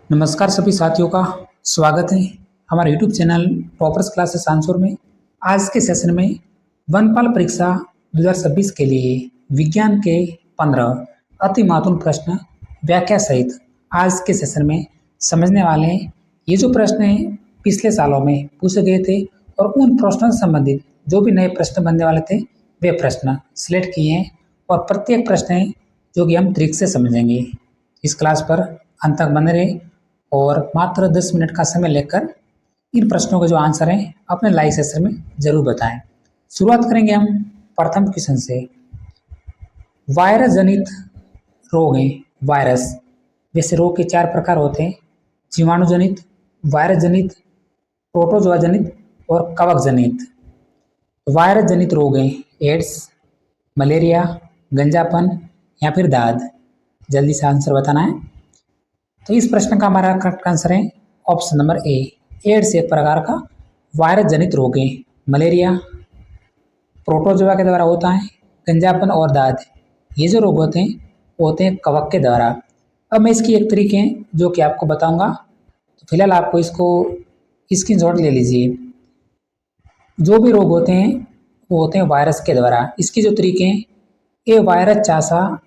नमस्कार सभी साथियों का स्वागत है हमारे YouTube channel toppers classes answer में। आज के सेशन में वनपाल परीक्षा 2026 के लिए विज्ञान के 15 अति महत्वपूर्ण प्रश्न व्याख्या सहित आज के सेशन में समझने वाले हैं। ये जो प्रश्न हैं पिछले सालों में पूछे गए थे और उन प्रश्नों से संबंधित जो भी नए प्रश्न बनने वाले थे वे प्रश्न सिलेक्ट किए हैं और प्रत्येक प्रश्न है जो कि हम ट्रिक से समझेंगे। इस क्लास पर अंत तक बने रहे और मात्र 10 मिनट का समय लेकर इन प्रश्नों के जो आंसर हैं अपने लाइव सेशन में जरूर बताएं। शुरुआत करेंगे हम प्रथम क्वेश्चन से। वायरस जनित रोग हैं। वायरस वैसे रोग के 4 प्रकार होते हैं: जीवाणु जनित, वायरस जनित, प्रोटोजोआ जनित और कवक जनित। वायरस जनित रोग हैं एड्स, मलेरिया, गंजापन या फिर दाद। जल्दी से आंसर बताना है। तो इस प्रश्न का हमारा करेक्ट आंसर है ऑप्शन नंबर ए। एड्स एक प्रकार का वायरस जनित रोग है। मलेरिया प्रोटोजोआ के द्वारा होता है। गंजापन और दाद ये जो रोग होते हैं वो होते हैं कवक के द्वारा। अब मैं इसकी एक तरीके हैं जो कि आपको बताऊंगा, तो फिलहाल आपको इसको स्क्रीनशॉट ले लीजिए। जो भी रोग होते हैं वो होते हैं वायरस के द्वारा। इसके जो तरीके हैं, ये वायरस चासा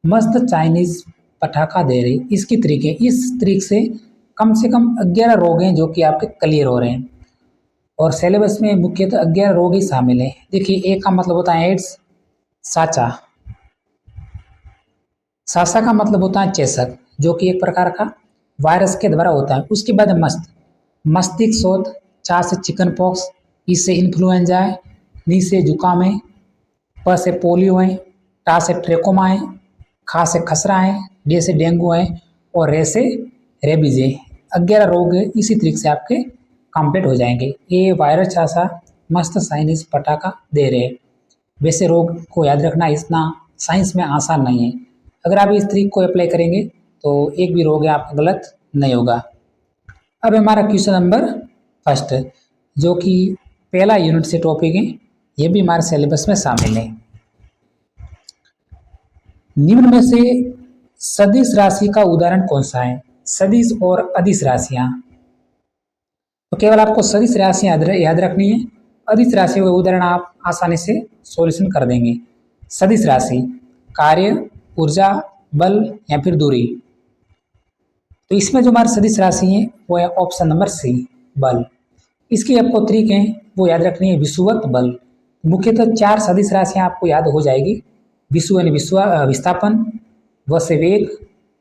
मस्त चाइनीज पटाखा दे रही, इसकी तरीके इस तरीके से कम 11 रोग हैं जो कि आपके क्लियर हो रहे हैं और सिलेबस में मुख्यतः 11 रोग ही शामिल हैं। देखिए, एक का मतलब होता है एड्स, साचा, सासा का मतलब होता है चेचक जो कि एक प्रकार का वायरस के द्वारा होता है। उसके बाद मस्तिष्क शोथ, चा से चिकन पॉक्स, इससे इन्फ्लुएंजा है, नी से जुकाम है, प से पोलियो है, टा से ट्रेकोमा है, खा से खसरा है, डे से डेंगू है और रे से रेबीज है। 11 रोग इसी तरीके से आपके कंप्लीट हो जाएंगे। ये वायरस चासा मस्त चाइनीज पटाखा दे रहे हैं। वैसे रोग को याद रखना इतना साइंस में आसान नहीं है। अगर आप इस तरीके को अप्लाई करेंगे तो एक भी रोग है आपका गलत नहीं होगा। अब हमारा क्वेश्चन नंबर फर्स्ट जो कि पहला यूनिट से टॉपिक है, ये भी हमारे सिलेबस में शामिल है। निम्न में से सदिश राशि का उदाहरण कौन सा है? सदिश और अदिश राशियां। तो केवल आपको सदिश राशियां याद रखनी है। अदिश राशियों का उदाहरण आप आसानी से सॉल्यूशन कर देंगे। सदिश राशि कार्य, ऊर्जा, बल या फिर दूरी। तो इसमें जो हमारी सदिश राशि है वो है ऑप्शन नंबर सी, बल। इसकी आपको तरीके हैं वो याद रखनी है। विषुवत बल, मुख्यतः 4 सदिश राशियां आपको याद हो जाएगी। विषु यानी विस्थापन, व से वेग,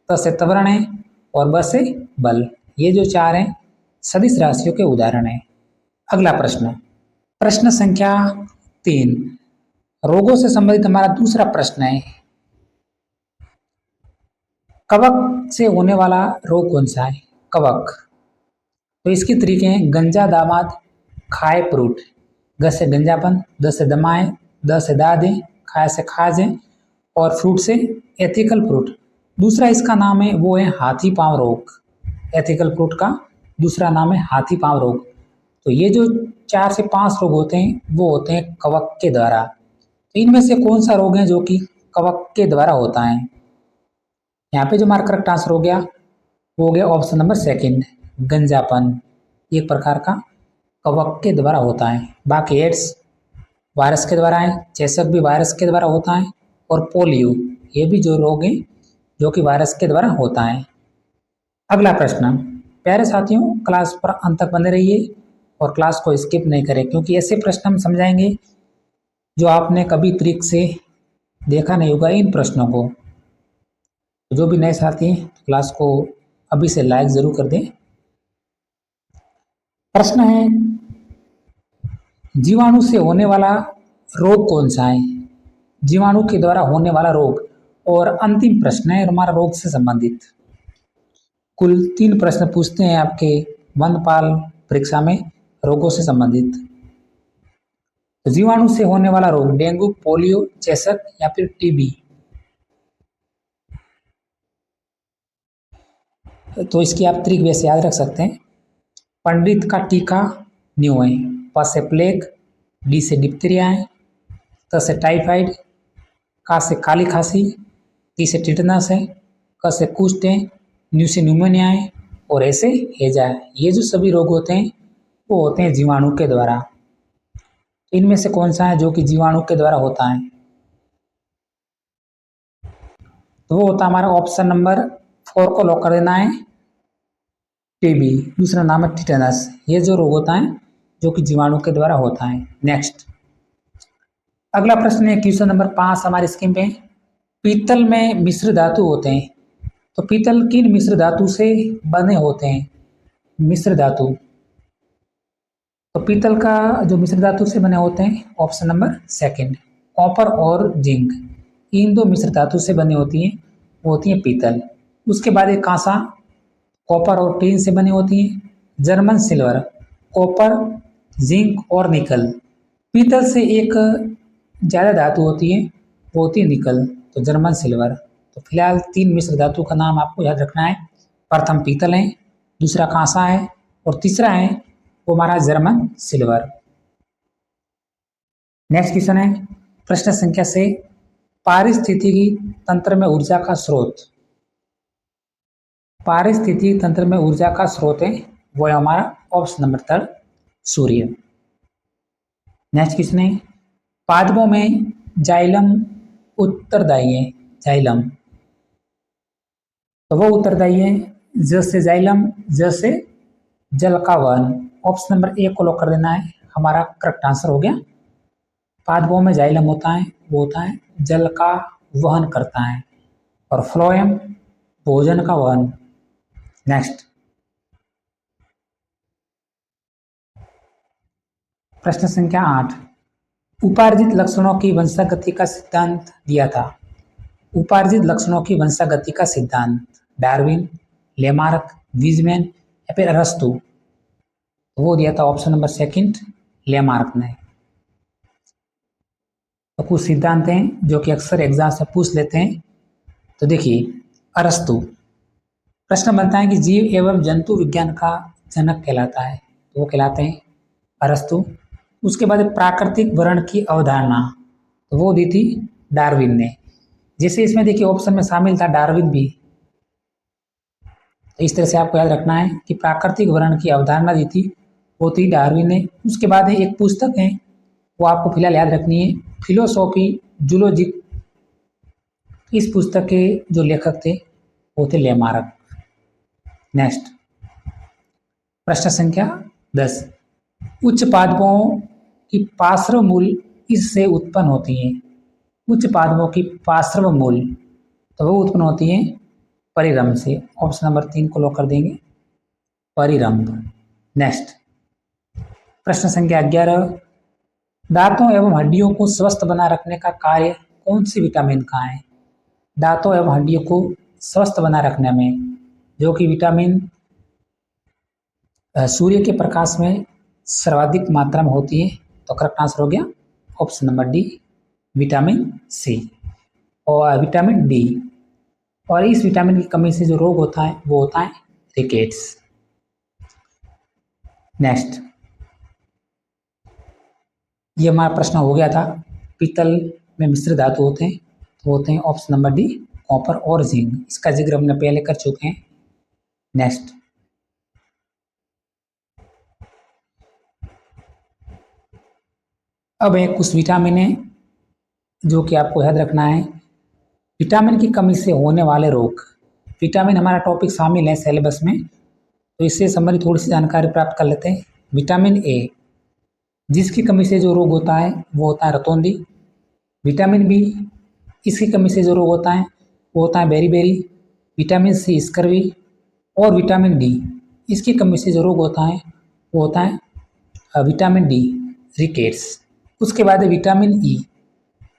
त से त्वरण है और ब से बल। ये जो 4 हैं सदिश राशियों के उदाहरण हैं। अगला प्रश्न, प्रश्न संख्या 3, रोगों से संबंधित हमारा दूसरा प्रश्न है। कवक से होने वाला रोग कौन सा है? कवक। तो इसके तरीके हैं गंजा दामाद, खाए फ्रूट, ग से गंजापन, द से दमाए, द से दादे, खाए से खाजे और फ्रूट से एथिकल फ्रूट। दूसरा इसका नाम है वो है हाथी पांव रोग। एथिकल फ्रूट का दूसरा नाम है हाथी पांव रोग। तो ये जो 4 से 5 रोग होते हैं वो होते हैं कवक के द्वारा। तो इनमें से कौन सा रोग है जो कि कवक के द्वारा होता है? यहाँ पे जो हमारा करेक्ट आंसर हो गया वो हो गया ऑप्शन नंबर सेकंड, गंजापन। एक प्रकार का कवक के द्वारा होता है। बाकी एड्स वायरस के द्वारा है, चेचक भी वायरस के द्वारा होता है और पोलियो ये भी जो रोग है जो कि वायरस के द्वारा होता है। अगला प्रश्न, प्यारे साथियों क्लास पर अंत तक बने रहिए और क्लास को स्किप नहीं करें क्योंकि ऐसे प्रश्न हम समझाएंगे जो आपने कभी ट्रिक से देखा नहीं होगा इन प्रश्नों को। जो भी नए साथी हैं क्लास को अभी से लाइक जरूर कर दें। प्रश्न है, जीवाणु से होने वाला रोग कौन सा है? जीवाणु के द्वारा होने वाला रोग। और अंतिम प्रश्न है हमारा रोग से संबंधित। कुल 3 प्रश्न पूछते हैं आपके वनपाल परीक्षा में रोगों से संबंधित। तो जीवाणु से होने वाला रोग डेंगू, पोलियो, चेचक या फिर टीबी। तो इसकी आप ट्रिक वैसे याद रख सकते हैं। पंडित का टीका न्यू है, प से प्लेग, डी से डिप्थीरिया है, त से टाइफाइड, का से काली खांसी, टी से टिटनस है, क से कुष्ठ है, न्यू से न्यूमोनिया है और ऐसे हैजा। ये जो सभी रोग होते हैं वो होते हैं जीवाणु के द्वारा। इनमें से कौन सा है जो कि जीवाणु के द्वारा होता है? तो वो होता है हमारा ऑप्शन नंबर 4 को लॉक कर देना है, टीबी। दूसरा नाम है टिटेनस। ये जो रोग होता है जो कि जीवाणु के द्वारा होता है। नेक्स्ट अगला प्रश्न है क्वेश्चन नंबर 5 हमारी स्क्रीन पे। पीतल में मिश्र धातु होते हैं, तो पीतल किन मिश्र धातु से बने होते हैं? मिश्र धातु, तो पीतल का जो मिश्र धातु से बने होते हैं ऑप्शन नंबर सेकंड, कॉपर और जिंक। इन दो मिश्र धातु से बनी होती हैं, वो होती है पीतल। उसके बाद एक कांसा, कॉपर और टीन से बनी होती है। जर्मन सिल्वर, कॉपर, जिंक और निकल। पीतल से एक ज़्यादा धातु होती है, वो होती है निकल, तो जर्मन सिल्वर। तो फिलहाल 3 मिश्र धातु का नाम आपको याद रखना है। प्रथम पीतल है, दूसरा कांसा है और तीसरा है वो हमारा जर्मन सिल्वर। नेक्स्ट क्वेश्चन है प्रश्न संख्या से, पारिस्थितिकी तंत्र में ऊर्जा का स्रोत। पारिस्थितिकी तंत्र में ऊर्जा का स्रोत है वो है हमारा ऑप्शन नंबर 3 सूर्य। नेक्स्ट क्वेश्चन है, पादपों में जाइलम उत्तरदायी है। जाइलम, तो वो उत्तरदायी है जैसे जाइलम, जैसे जल का वहन। ऑप्शन नंबर 1 को लॉक कर देना है, हमारा करेक्ट आंसर हो गया। पादपों में जाइलम होता है वो होता है जल का वहन करता है, और फ्लोएम भोजन का वहन। नेक्स्ट प्रश्न संख्या 8, उपार्जित लक्षणों की वंशागति का सिद्धांत दिया था। उपार्जित लक्षणों की वंशागति का सिद्धांत डार्विन, लेमार्क, वीजमैन या फिर अरस्तु। वो दिया था ऑप्शन नंबर सेकंड, लेमार्क ने। तो कुछ सिद्धांत हैं जो कि अक्सर एग्जाम से पूछ लेते हैं। तो देखिए, अरस्तु, प्रश्न बनता है कि जीव एवं जंतु विज्ञान का जनक कहलाता है, तो वो कहलाते हैं अरस्तु। उसके बाद प्राकृतिक वर्ण की अवधारणा, तो वो दी थी डार्विन ने। जैसे इसमें देखिए ऑप्शन में शामिल था डार्विन भी, तो इस तरह से आपको याद रखना है कि प्राकृतिक वर्ण की अवधारणा दी थी वो थी डार्विन ने। उसके बाद एक पुस्तक है वो आपको फिलहाल याद रखनी है, फिलोसॉफी जूलॉजिक। इस पुस्तक के जो लेखक थे वो थे लेमार्क। नेक्स्ट प्रश्न संख्या 10, उच्च पादपों की पार्श्व मूल इससे उत्पन्न होती हैं। उच्च पादपों की पार्श्व मूल, तो वो उत्पन्न होती हैं परिरंभ से। ऑप्शन नंबर 3 को लॉक कर देंगे, परिरंभ। नेक्स्ट प्रश्न संख्या 11, दांतों एवं हड्डियों को स्वस्थ बना रखने का कार्य कौन सी विटामिन का है? दांतों एवं हड्डियों को स्वस्थ बना रखने में जो कि विटामिन सूर्य के प्रकाश में सर्वाधिक मात्रा में होती है, तो करेक्ट आंसर हो गया option number D, vitamin C और विटामिन डी। और इस विटामिन की कमी से जो रोग होता है वो होता है रिकेट्स। नेक्स्ट ये हमारा प्रश्न हो गया था, पीतल में मिश्र धातु होते हैं, तो होते हैं ऑप्शन नंबर डी, कॉपर और जिंक। इसका जिक्र हमने पहले कर चुके हैं। नेक्स्ट अब एक कुछ विटामिन है जो कि आपको याद रखना है, विटामिन की कमी से होने वाले रोग। विटामिन हमारा टॉपिक शामिल है सिलेबस में, तो इससे संबंधित थोड़ी सी जानकारी प्राप्त कर लेते हैं। विटामिन ए, जिसकी कमी से जो रोग होता है वो होता है रतौंधी। विटामिन बी, इसकी कमी से जो रोग होता है वो होता है बेरीबेरी। Vitamin C, scurvy. और विटामिन डी, इसकी कमी से जो रोग होता है वो होता है विटामिन डी, रिकेट्स। उसके बाद विटामिन ई,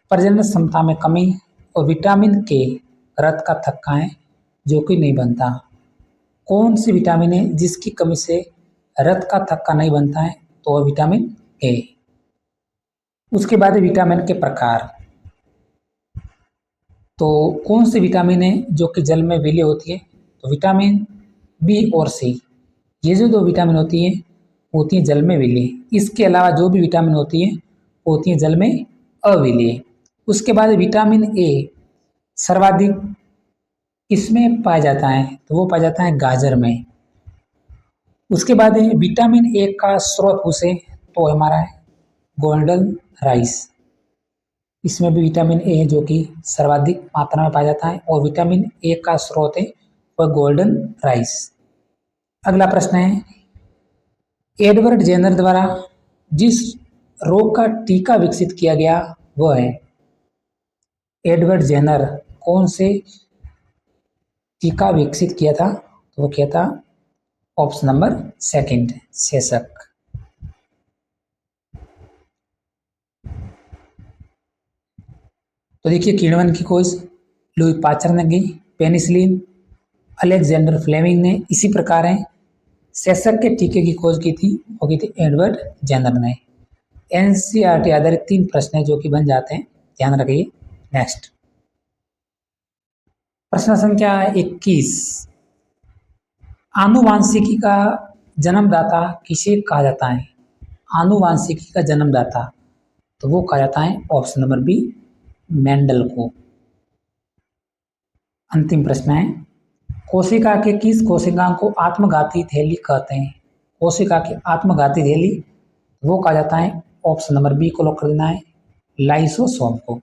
प्रजनन क्षमता में कमी। और विटामिन के, रक्त का थक्का है जो कि नहीं बनता। कौन सी विटामिन है जिसकी कमी से रक्त का थक्का नहीं बनता है? तो वह विटामिन ए। उसके बाद विटामिन के प्रकार, तो कौन सी विटामिन है जो कि जल में विलीय होती है? तो विटामिन बी और सी, ये जो 2 विटामिन होती हैं होती हैं जल में विलीय। इसके अलावा जो भी विटामिन होती है होती हैं जल में अविलीय। उसके बाद विटामिन ए सर्वाधिक किसमें पाया जाता है? तो वो पाया जाता है गाजर में। उसके बाद है विटामिन ए का स्रोत पूछे तो हमारा है गोल्डन राइस। इसमें भी विटामिन ए है जो कि सर्वाधिक मात्रा में पाया जाता है और विटामिन ए का स्रोत है वह गोल्डन राइस। अगला प्रश्न है एडवर्ड जेनर द्वारा जिस रोग का टीका विकसित किया गया वह है। एडवर्ड जेनर कौन से टीका विकसित किया था तो वो किया था ऑप्शन नंबर सेकंड सेशक। तो देखिए किण्वन की खोज लुई पास्चर ने की, पेनिसिलिन अलेक्जेंडर फ्लेमिंग ने, इसी प्रकार है सेशक के टीके की खोज की थी वो की थी एडवर्ड जेनर ने। एनसीईआरटी आधारित 3 प्रश्न है जो कि बन जाते हैं, ध्यान रखिए। नेक्स्ट प्रश्न संख्या 21 आनुवांशिकी का जन्मदाता किसे कहा जाता है। आनुवांशिकी का जन्मदाता तो वो कहा जाता है ऑप्शन नंबर बी मेंडल को। अंतिम प्रश्न है कोशिका के किस कोशिका को आत्मघाती थैली कहते हैं। कोशिका की आत्मघाती थैली वो कहा जाता है ऑप्शन नंबर बी को लॉक कर देना है लाइसोसोम को।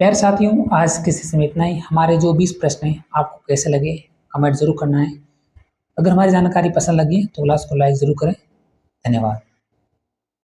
प्यारे साथियों आज के सेशन में इतना ही। हमारे जो 20 प्रश्न हैं आपको कैसे लगे कमेंट जरूर करना है। अगर हमारी जानकारी पसंद लगी तो क्लास को लाइक जरूर करें। धन्यवाद।